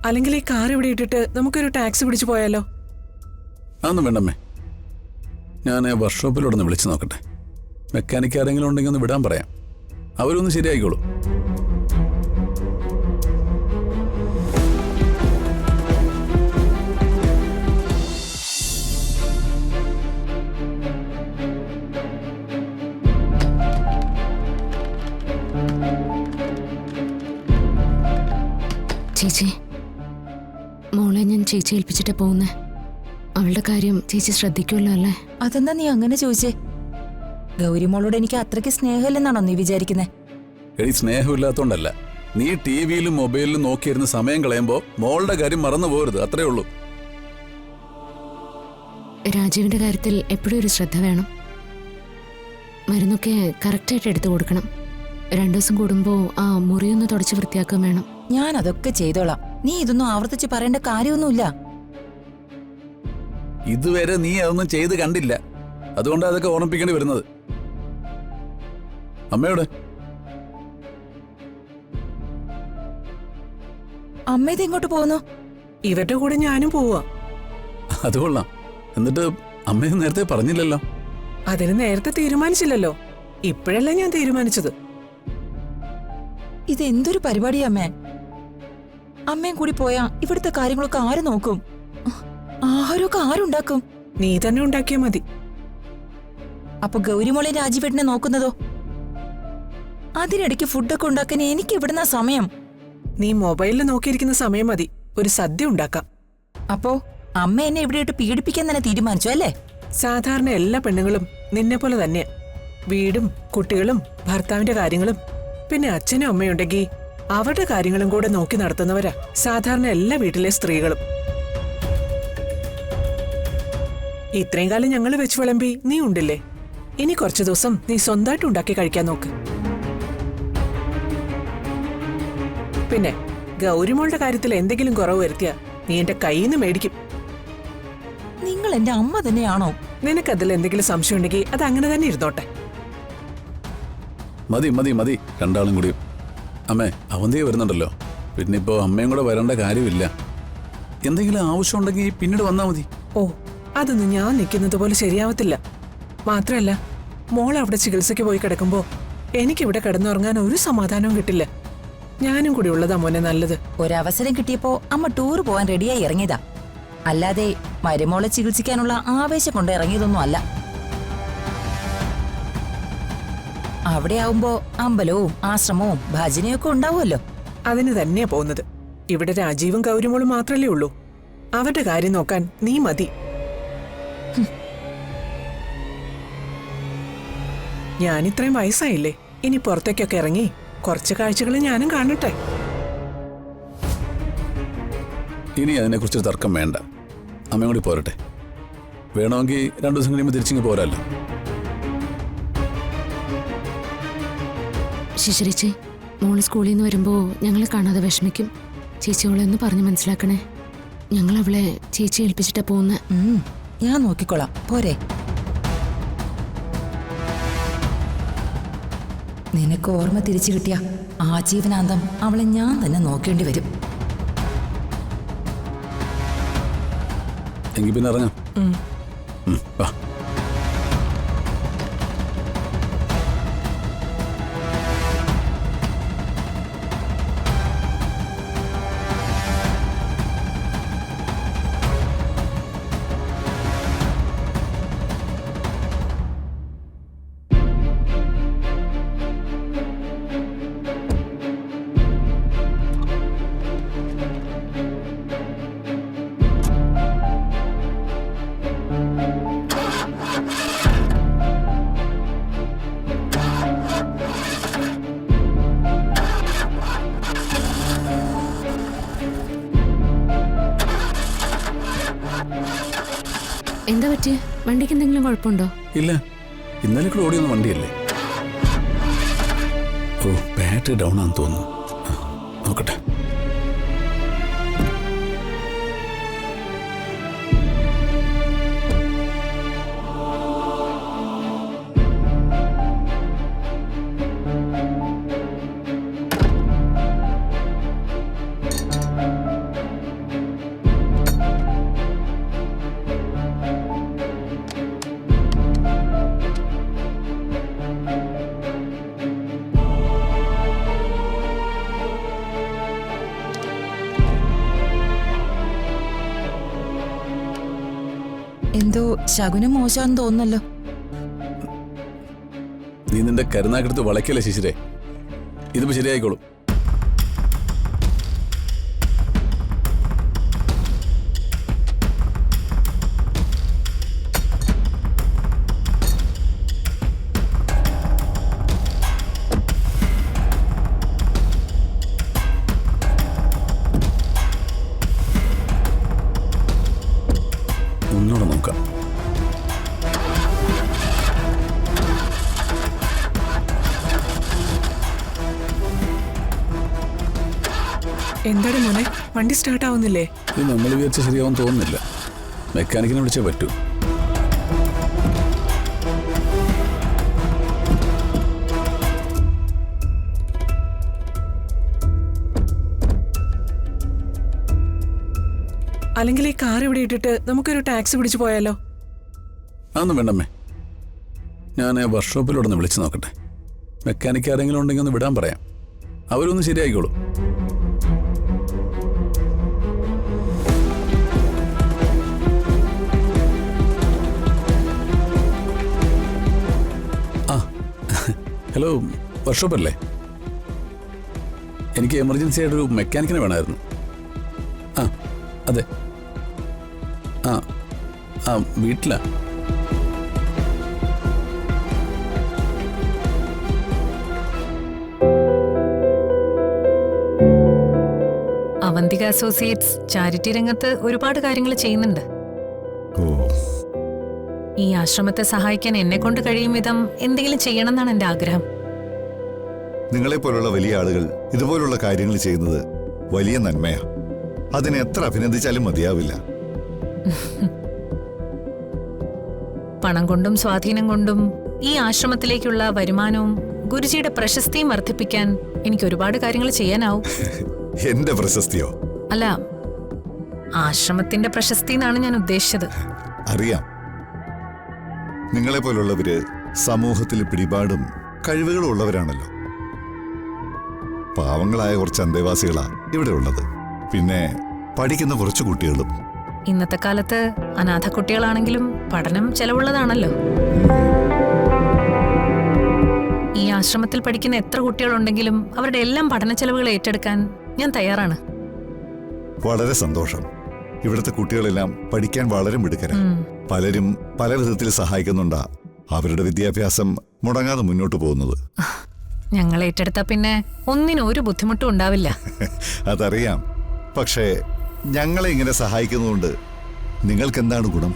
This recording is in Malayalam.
അല്ലെങ്കിൽ ഈ കാർ ഇവിടെ ഇട്ടിട്ട് നമുക്കൊരു ടാക്സി പിടിച്ചു പോയാലോ? അതൊന്നും വേണ്ടമ്മേ. ഞാൻ വർക്ക്ഷോപ്പിലൂടെ ഒന്ന് വിളിച്ചു നോക്കട്ടെ. മെക്കാനിക്ക് ആരെങ്കിലും ഉണ്ടെങ്കിൽ ഒന്ന് വിടാൻ പറയാം. അവരൊന്ന് ശരിയായിക്കോളൂ. ചേച്ചി, മോളെ ഞാൻ ചേച്ചി ഏൽപ്പിച്ചിട്ട് പോകുന്നേ. അവളുടെ കാര്യം ചേച്ചി ശ്രദ്ധിക്കുമല്ലോ അല്ലേ? അതെന്താ നീ അങ്ങനെ ചോദിച്ചേ? ഗൗരിമോളോട് എനിക്ക് അത്രയ്ക്ക് സ്നേഹമില്ലെന്നാണോ നീ വിചാരിക്കുന്നേ? എടി, സ്നേഹമില്ലാത്തോണ്ടല്ല. നീ ടിവിയിലും മൊബൈലിലും നോക്കിയിരുന്ന് സമയം കളയുമ്പോ മോളുടെ കാര്യം മറന്നു പോകരുത്, അത്രേ ഉള്ളൂ. രാജീവിന്റെ കാര്യത്തിൽ എപ്പോഴും ഒരു ശ്രദ്ധ വേണം. മരുന്നൊക്കെ കറക്റ്റായിട്ട് എടുത്തു കൊടുക്കണം. 2 ദിവസം കൂടുമ്പോ ആ മുറിയൊന്ന് തുടച്ച് വൃത്തിയാക്കാൻ വേണം. ഞാൻ അതൊക്കെ ചെയ്തോളാം. നീ ഇതൊന്നും ആവർത്തിച്ച് പറയേണ്ട കാര്യമൊന്നുമില്ല. ഇതുവരെ നീ അതൊന്നും ചെയ്ത് കണ്ടില്ല, അതുകൊണ്ട് അതൊക്കെ ഓർമ്മിപ്പിക്കേണ്ടി വരുന്നത്. അമ്മയോടെ അമ്മ ഇത് എങ്ങോട്ട് പോകുന്നു? ഇവരുടെ കൂടെ ഞാനും പോവാ. അത് കൊള്ളാം. എന്നിട്ട് അമ്മയെ നേരത്തെ പറഞ്ഞില്ലല്ലോ? അതിന് നേരത്തെ തീരുമാനിച്ചില്ലല്ലോ, ഇപ്പോഴല്ല ഞാൻ തീരുമാനിച്ചത്. ഇത് എന്തൊരു പരിപാടിയാ അമ്മേ? അമ്മയും കൂടി പോയാ ഇവിടുത്തെ കാര്യങ്ങളൊക്കെ ആര് നോക്കും? ആഹാരമൊക്കെ ആരുണ്ടാക്കും? നീ തന്നെ ഉണ്ടാക്കിയാ മതി. അപ്പൊ ഗൗരിമോളെ രാജീവേട്ടനെ നോക്കുന്നതോ? അതിനിടയ്ക്ക് ഫുഡൊക്കെ ഉണ്ടാക്കാൻ എനിക്ക് ഇവിടുന്ന സമയം. നീ മൊബൈലിൽ നോക്കിയിരിക്കുന്ന സമയം മതി, ഒരു സദ്യ ഉണ്ടാക്കാം. അപ്പോ അമ്മ എന്നെ ഇവിടെ ഇട്ട് പീഡിപ്പിക്കാൻ തന്നെ തീരുമാനിച്ചു അല്ലേ? സാധാരണ എല്ലാ പെണ്ണുങ്ങളും നിന്നെ പോലെ തന്നെയാ. വീടും കുട്ടികളും ഭർത്താവിന്റെ കാര്യങ്ങളും പിന്നെ അച്ഛനും അമ്മയുണ്ടെങ്കിൽ അവരുടെ കാര്യങ്ങളും കൂടെ നോക്കി നടത്തുന്നവരാ സാധാരണ എല്ലാ വീട്ടിലെ സ്ത്രീകളും. ഇത്രയും കാലം ഞങ്ങൾ വെച്ച് വിളമ്പി നീ ഉണ്ടില്ലേ, ഇനി കുറച്ചു ദിവസം നീ സ്വന്തമായിട്ട് ഉണ്ടാക്കി കഴിക്കാൻ നോക്ക്. പിന്നെ ഗൗരിമോളുടെ കാര്യത്തിൽ എന്തെങ്കിലും കുറവ് വരുത്തിയാ നീ എന്റെ കയ്യിൽ നിന്ന് മേടിക്കും. നിങ്ങൾ എന്റെ അമ്മ തന്നെയാണോ? നിനക്കതിൽ എന്തെങ്കിലും സംശയം ഉണ്ടെങ്കിൽ അത് അങ്ങനെ തന്നെ ഇരുന്നോട്ടെ. മതി മതി മതി, രണ്ടാളും കൂടി. അമ്മേ, അവന്തിയെ വരുന്നുണ്ടല്ലോ, പിന്നെ ഇപ്പോ അമ്മയും കൂടെ വരേണ്ട കാര്യമില്ല. എന്തെങ്കിലും ആവശ്യമുണ്ടെങ്കിൽ പിന്നീട് വന്നാൽ മതി. ഓ, അതൊന്നും ഞാൻ നിൽക്കുന്നത് പോലെ ശരിയാവത്തില്ല. മാത്രല്ല, മോൾ അവിടെ ചികിത്സയ്ക്ക് പോയി കിടക്കുമ്പോ എനിക്കിവിടെ കിടന്നുറങ്ങാൻ ഒരു സമാധാനവും കിട്ടില്ല. ഞാനും കൂടി ഉള്ളതാ മോനെ നല്ലത്. ഒരവസരം കിട്ടിയപ്പോ അമ്മ ടൂർ പോവാൻ റെഡിയായി ഇറങ്ങിയതാ, അല്ലാതെ മരുമോളെ ചികിത്സിക്കാനുള്ള ആവേശം കൊണ്ട് ഇറങ്ങിയതൊന്നും അല്ല. അവിടെ ആവുമ്പോ അമ്പലവും ആശ്രമവും ഭജനയൊക്കെ ഉണ്ടാവുമല്ലോ. അതിന് തന്നെയാ പോകുന്നത്. ഇവിടെ രാജീവും ഗൗരിമോളും മാത്രല്ലേ ഉള്ളൂ. അവരുടെ കാര്യം നോക്കാൻ നീ മതി. ഞാനിത്രയും വയസ്സായില്ലേ, ഇനി പുറത്തേക്കൊക്കെ ഇറങ്ങി കുറച്ച് കാഴ്ചകൾ ഞാനും കാണട്ടെ. ഇനി അതിനെക്കുറിച്ച് തർക്കം വേണ്ട. അമ്മയും കൂടി പോരട്ടെ. വേണമെങ്കിൽ 2 ദിവസം കഴിയുമ്പോൾ തിരിച്ചിങ്ങ് പോരാല്ലോ. ശിശിരിച്ചി, മോള് സ്കൂളിൽ നിന്ന് വരുമ്പോ ഞങ്ങളെ കാണാതെ വിഷമിക്കും. ചേച്ചി അവളെ ഒന്ന് പറഞ്ഞ് മനസ്സിലാക്കണേ. ഞങ്ങൾ അവളെ ചേച്ചി ഏൽപ്പിച്ചിട്ടാ പോകുന്ന. ഞാൻ നോക്കിക്കോളാം, പോരെ? നിനക്ക് ഓർമ്മ തിരിച്ചു കിട്ടിയ ആജീവനാന്തം അവളെ ഞാൻ തന്നെ നോക്കേണ്ടി വരും. എങ്കിൽ പിന്നെ ഇറങ്ങാം. വാ. എന്താ പറ്റിയ? വണ്ടിക്ക് എന്തെങ്കിലും കുഴപ്പമുണ്ടോ? ഇല്ല, ഇന്നലെ കൂടെ ഓടിയൊന്നും വണ്ടിയല്ലേ. ഓ, ബാറ്ററി ഡൗൺ ആണെന്ന് തോന്നുന്നു. നോക്കട്ടെ. എന്തോ ശകുനം മോശമാണെന്ന് തോന്നുന്നല്ലോ. നീ നിന്റെ കരുനാക്കെടുത്ത് വളയ്ക്കല്ലേ ശിശിരേ. ഇതിപ്പോ ശരിയായിക്കോളും. ഒന്നുകൂടെ നോക്കാം. എന്താടി മോനെ, വണ്ടി സ്റ്റാർട്ട് ആവുന്നില്ലേ? ഇത് നമ്മൾ വിചാരിച്ച ശരിയാവും തോന്നുന്നില്ല. മെക്കാനിക്കിനെ വിളിച്ചേ പറ്റൂ. അല്ലെങ്കിൽ ഈ കാർ ഇവിടെ ഇട്ടിട്ട് നമുക്കൊരു ടാക്സി പിടിച്ചു പോയാലോ? അതൊന്നും വേണ്ടമ്മേ. ഞാൻ വർക്ക്ഷോപ്പിലൂടെ ഒന്ന് വിളിച്ചു നോക്കട്ടെ. മെക്കാനിക്ക് ആരെങ്കിലും ഉണ്ടെങ്കിൽ ഒന്ന് വിടാൻ പറയാം. അവരൊന്ന് ശരിയായിക്കോളൂ. ആ ഹലോ, വർക്ക്ഷോപ്പല്ലേ? എനിക്ക് എമർജൻസി ആയിട്ടൊരു മെക്കാനിക്കിനെ വേണമായിരുന്നു. ആ അതെ. ആ ആ വീട്ടിലാ. അവന്തിക അസോസിയേറ്റ്സ് ചാരിറ്റി രംഗത്ത് ഒരുപാട് കാര്യങ്ങൾ ചെയ്യുന്നുണ്ട്. ഈ ആശ്രമത്തെ സഹായിക്കാൻ എന്നെ കൊണ്ട് കഴിയും വിധം എന്തെങ്കിലും ചെയ്യണം എന്നാണ് എന്റെ ആഗ്രഹം. നിങ്ങളെപ്പോലുള്ള വലിയ ആളുകൾ ഇതുപോലുള്ള കാര്യങ്ങൾ ചെയ്യുന്നത് വലിയ നന്മയാ. അതിനെ എത്ര അഭിനന്ദിച്ചാലും മതിയാവില്ല. പണം കൊണ്ടും സ്വാധീനം കൊണ്ടും ഈ ആശ്രമത്തിലേക്കുള്ള വരുമാനവും ഗുരുജിയുടെ പ്രശസ്തിയും വർദ്ധിപ്പിക്കാൻ എനിക്ക് ഒരുപാട് കാര്യങ്ങൾ ചെയ്യാനാവും. എന്റെ പ്രശസ്തിയോ? അല്ല, ആശ്രമത്തിന്റെ പ്രശസ്തി എന്നാണ് ഞാൻ ഉദ്ദേശിച്ചത്. അറിയാം, നിങ്ങളെപ്പോലുള്ളവര് സമൂഹത്തിൽ പിടിപാടും കഴിവുകളും ഉള്ളവരാണല്ലോ. പാവങ്ങളായ കുറച്ച് അന്തേവാസികളാ ഇവിടെ ഉള്ളത്. പിന്നെ പഠിക്കുന്ന കുറച്ച് കുട്ടികളും. ഇന്നത്തെ കാലത്ത് അനാഥ കുട്ടികളാണെങ്കിലും പഠനം ചെലവുള്ളതാണല്ലോ. ഈ ആശ്രമത്തിൽ പഠിക്കുന്ന എത്ര കുട്ടികളുണ്ടെങ്കിലും അവരുടെ എല്ലാം പഠന ചെലവുകൾ ഏറ്റെടുക്കാൻ ഞാൻ തയ്യാറാണ്. വളരെ സന്തോഷം. ഇവിടുത്തെ കുട്ടികളെല്ലാം പഠിക്കാൻ വളരെ മിടുക്കരാ. പലരും പല വിധത്തിൽ സഹായിക്കുന്നുണ്ടാ അവരുടെ വിദ്യാഭ്യാസം മുടങ്ങാതെ മുന്നോട്ട് പോകുന്നത്. ഞങ്ങൾ ഏറ്റെടുത്താ പിന്നെ ഒന്നിനും ഒരു ബുദ്ധിമുട്ടും ഉണ്ടാവില്ല. അതറിയാം. പക്ഷേ ഞങ്ങളെ ഇങ്ങനെ സഹായിക്കുന്നതുകൊണ്ട് നിങ്ങൾക്ക് എന്താണ് ഗുണം?